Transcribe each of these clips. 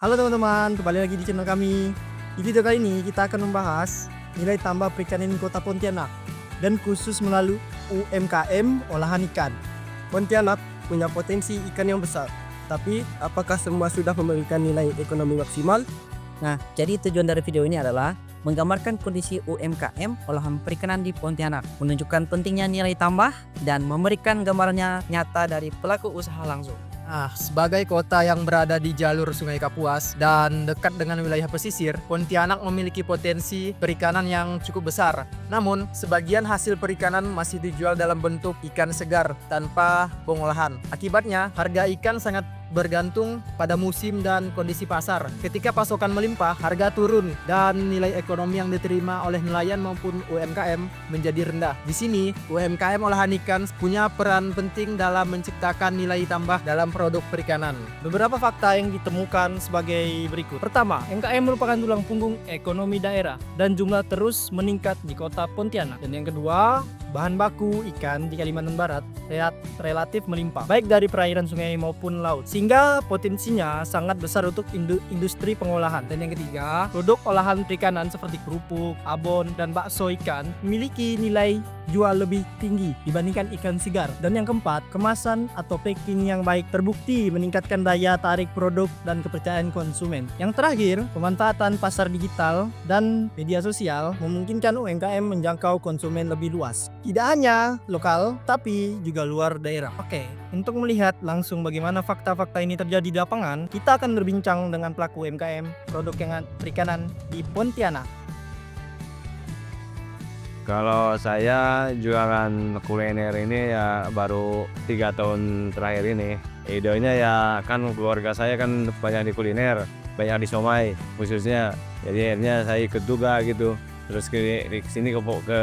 Halo teman-teman, kembali lagi di channel kami. Di video kali ini kita akan membahas nilai tambah perikanan di Kota Pontianak dan khusus melalui UMKM olahan ikan. Pontianak punya potensi ikan yang besar, tapi apakah semua sudah memberikan nilai ekonomi maksimal? Nah, jadi tujuan dari video ini adalah menggambarkan kondisi UMKM olahan perikanan di Pontianak, menunjukkan pentingnya nilai tambah dan memberikan gambarannya nyata dari pelaku usaha langsung. Sebagai kota yang berada di jalur Sungai Kapuas dan dekat dengan wilayah pesisir, Pontianak memiliki potensi perikanan yang cukup besar. Namun, sebagian hasil perikanan masih dijual dalam bentuk ikan segar tanpa pengolahan. Akibatnya, harga ikan sangat bergantung pada musim dan kondisi pasar. Ketika pasokan melimpah, harga turun dan nilai ekonomi yang diterima oleh nelayan maupun UMKM menjadi rendah. Di sini, UMKM olahan ikan punya peran penting dalam menciptakan nilai tambah dalam produk perikanan. Beberapa fakta yang ditemukan sebagai berikut. Pertama, UMKM merupakan tulang punggung ekonomi daerah dan jumlah terus meningkat di Kota Pontianak. Dan yang kedua, bahan baku ikan di Kalimantan Barat relatif melimpah, baik dari perairan sungai maupun laut, sehingga potensinya sangat besar untuk industri pengolahan. Dan yang ketiga, produk olahan perikanan seperti kerupuk, abon, dan bakso ikan memiliki nilai jual lebih tinggi dibandingkan ikan segar. Dan yang keempat, kemasan atau packing yang baik terbukti meningkatkan daya tarik produk dan kepercayaan konsumen. Yang terakhir, pemanfaatan pasar digital dan media sosial memungkinkan UMKM menjangkau konsumen lebih luas. Tidak hanya lokal, tapi juga luar daerah. Oke, untuk melihat langsung bagaimana fakta-fakta ini terjadi di lapangan, kita akan berbincang dengan pelaku UMKM produk perikanan di Pontianak. Kalau saya jualan kuliner ini ya baru 3 tahun terakhir ini. Idenya ya kan keluarga saya kan banyak di kuliner, banyak di somai khususnya. Jadi akhirnya saya ikut juga gitu. Terus ke sini ke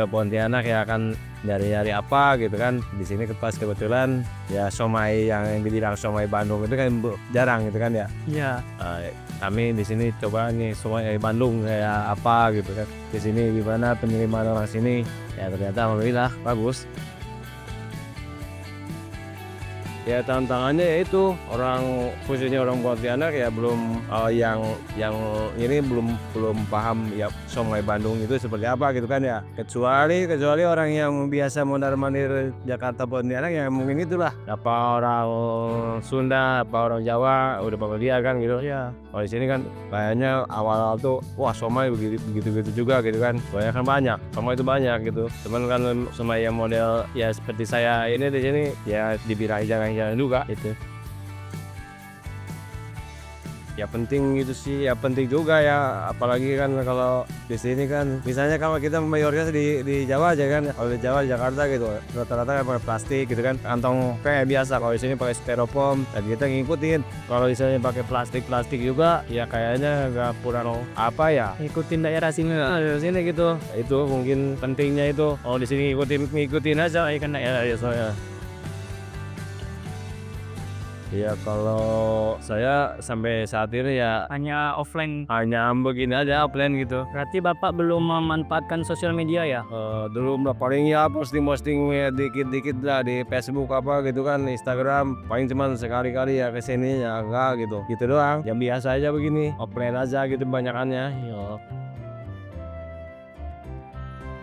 Pontianak ya kan nyari-nyari apa gitu kan. Di sini pas kebetulan ya somai yang dibilang somai Bandung itu kan jarang gitu kan ya. Iya. Kami di sini coba nih somai Bandung kayak apa gitu kan. Di sini gimana penerimaan orang sini? Ya ternyata alhamdulillah bagus. Ya tantangannya yaitu orang khususnya orang Pontianak ya belum yang ini belum paham ya somai Bandung itu seperti apa gitu kan ya, kecuali orang yang biasa mondar-mandir Jakarta Pontianak ya mungkin itulah apa orang Sunda apa orang Jawa udah pernah lihat kan gitu ya. Kalau di sini kan kayaknya awal tuh wah somai begitu juga gitu kan, banyak somai itu banyak gitu. Cuman kan somai yang model ya seperti saya ini di sini ya dibilang jangan juga itu. Ya penting itu sih, ya penting juga ya, apalagi kan kalau di sini kan misalnya kalau kita mayoritas di Jawa aja kan, kalau di Jawa di Jakarta gitu rata-rata kan pakai plastik gitu kan, kantong kayak biasa. Kalau di sini pakai styrofoam dan kita ngikutin. Kalau misalnya pakai plastik juga ya kayaknya nggak kurang apa ya, ngikutin daerah sini gitu. Itu mungkin pentingnya itu. Oh di sini ngikutin aja ikan daerah ya soalnya. Ya kalau saya sampai saat ini ya Hanya offline. hanya begini aja offline gitu. Berarti Bapak belum memanfaatkan sosial media ya? Dulu paling ya posting dikit-dikit lah di Facebook apa gitu kan, Instagram paling cuman sekali-kali ya kesini ya enggak gitu doang. Yang biasa aja begini offline aja gitu banyakannya. Yo.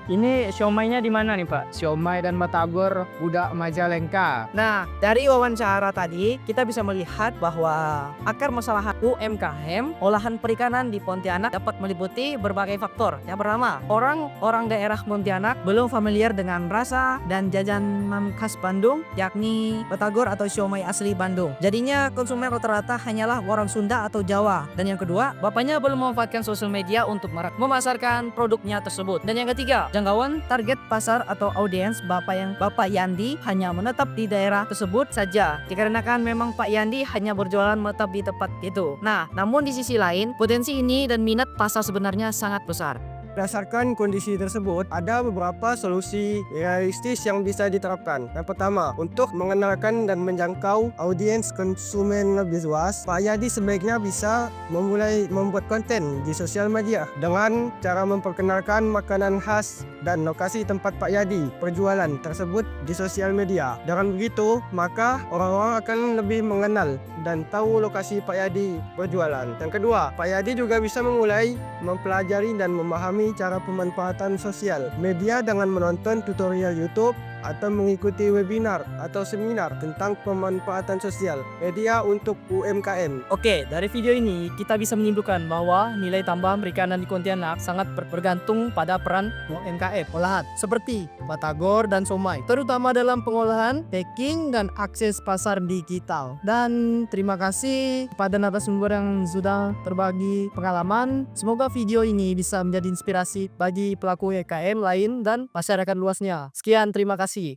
Ini siomainya di mana nih Pak? Siomay dan batagor budak Majalengka. Nah, dari wawancara tadi kita bisa melihat bahwa akar masalah UMKM olahan perikanan di Pontianak dapat meliputi berbagai faktor. Yang pertama, orang daerah Pontianak belum familiar dengan rasa dan jajanan khas Bandung, yakni batagor atau siomay asli Bandung. Jadinya konsumen rata-rata hanyalah orang Sunda atau Jawa. Dan yang kedua, bapaknya belum memanfaatkan sosial media untuk memasarkan produknya tersebut. Dan yang ketiga, jangkauan target pasar atau audiens Bapak Yandi hanya menetap di daerah tersebut saja, dikarenakan memang Pak Yandi hanya berjualan menetap di tempat itu. Nah, namun di sisi lain, potensi ini dan minat pasar sebenarnya sangat besar. Berdasarkan kondisi tersebut, ada beberapa solusi realistis yang bisa diterapkan. Yang pertama, untuk mengenalkan dan menjangkau audiens konsumen lebih luas, Pak Yadi sebaiknya bisa memulai membuat konten di sosial media dengan cara memperkenalkan makanan khas dan lokasi tempat Pak Yadi perjualan tersebut di sosial media. Dengan begitu, maka orang-orang akan lebih mengenal dan tahu lokasi Pak Yadi berjualan. Yang kedua, Pak Yadi juga bisa memulai mempelajari dan memahami cara pemanfaatan sosial media dengan menonton tutorial YouTube atau mengikuti webinar atau seminar tentang pemanfaatan sosial media untuk UMKM. Oke, dari video ini kita bisa menyimpulkan bahwa nilai tambah perikanan di Pontianak sangat bergantung pada peran UMKM olahan seperti batagor dan somai, terutama dalam pengolahan, packing, dan akses pasar digital. Dan terima kasih kepada narasumber yang sudah berbagi pengalaman. Semoga video ini bisa menjadi inspirasi bagi pelaku UMKM lain dan masyarakat luasnya. Sekian, terima kasih.